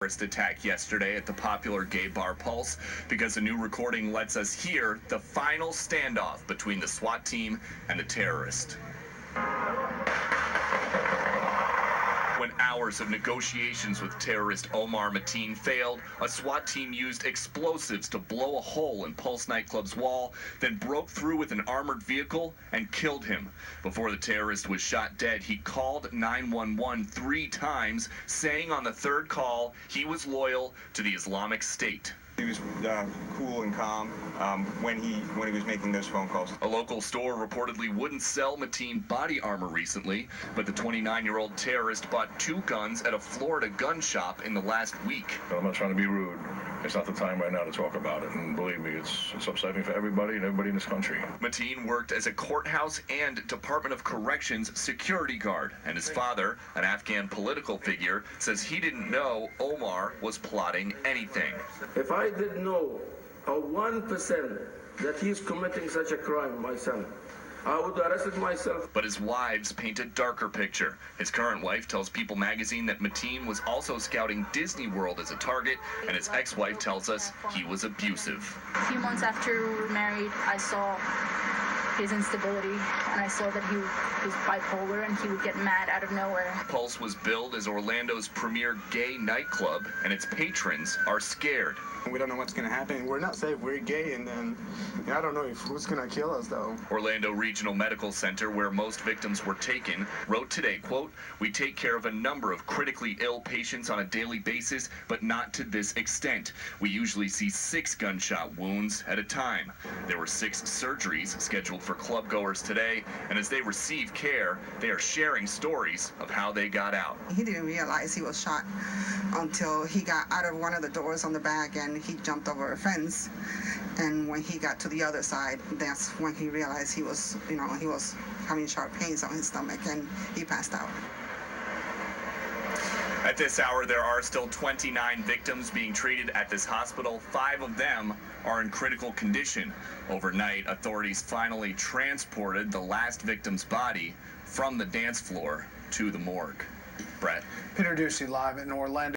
Terrorist attack yesterday at the popular gay bar Pulse, because a new recording lets us hear the final standoff between the SWAT team and the terrorist. When hours of negotiations with terrorist Omar Mateen failed, a SWAT team used explosives to blow a hole in Pulse nightclub's wall, then broke through with an armored vehicle and killed him. Before the terrorist was shot dead, he called 911 3 times, saying on the third call he was loyal to the Islamic State. He was cool and calm when he was making those phone calls. A local store reportedly wouldn't sell Mateen body armor recently, but the 29-year-old terrorist bought 2 guns at a Florida gun shop in the last week. I'm not trying to be rude. It's not the time right now to talk about it, and believe me, it's upsetting for everybody and everybody in this country. Mateen worked as a courthouse and Department of Corrections security guard, and his father, an Afghan political figure, says he didn't know Omar was plotting anything. If I didn't know a 1% that he's committing such a crime, my son, I would arrest it myself. But his wives paint a darker picture. His current wife tells People magazine that Mateen was also scouting Disney World as a target, and his ex-wife tells us he was abusive. A few months after we were married, I saw his instability, and I saw that he was bipolar and he would get mad out of nowhere. Pulse was billed as Orlando's premier gay nightclub, and its patrons are scared. We don't know what's going to happen. We're not safe. We're gay, and then I don't know who's going to kill us, though. Orlando Regional Medical Center, where most victims were taken, wrote today, quote, "We take care of a number of critically ill patients on a daily basis, but not to this extent. We usually see 6 gunshot wounds at a time. There were 6 surgeries scheduled for clubgoers today, and as they receive care, they are sharing stories of how they got out." He didn't realize he was shot until he got out of one of the doors on the back, and he jumped over a fence. And when he got to the other side, that's when he realized he was having sharp pains on his stomach, and he passed out. At this hour, there are still 29 victims being treated at this hospital. 5 of them are in critical condition. Overnight, authorities finally transported the last victim's body from the dance floor to the morgue. Brett. Introducing live in Orlando.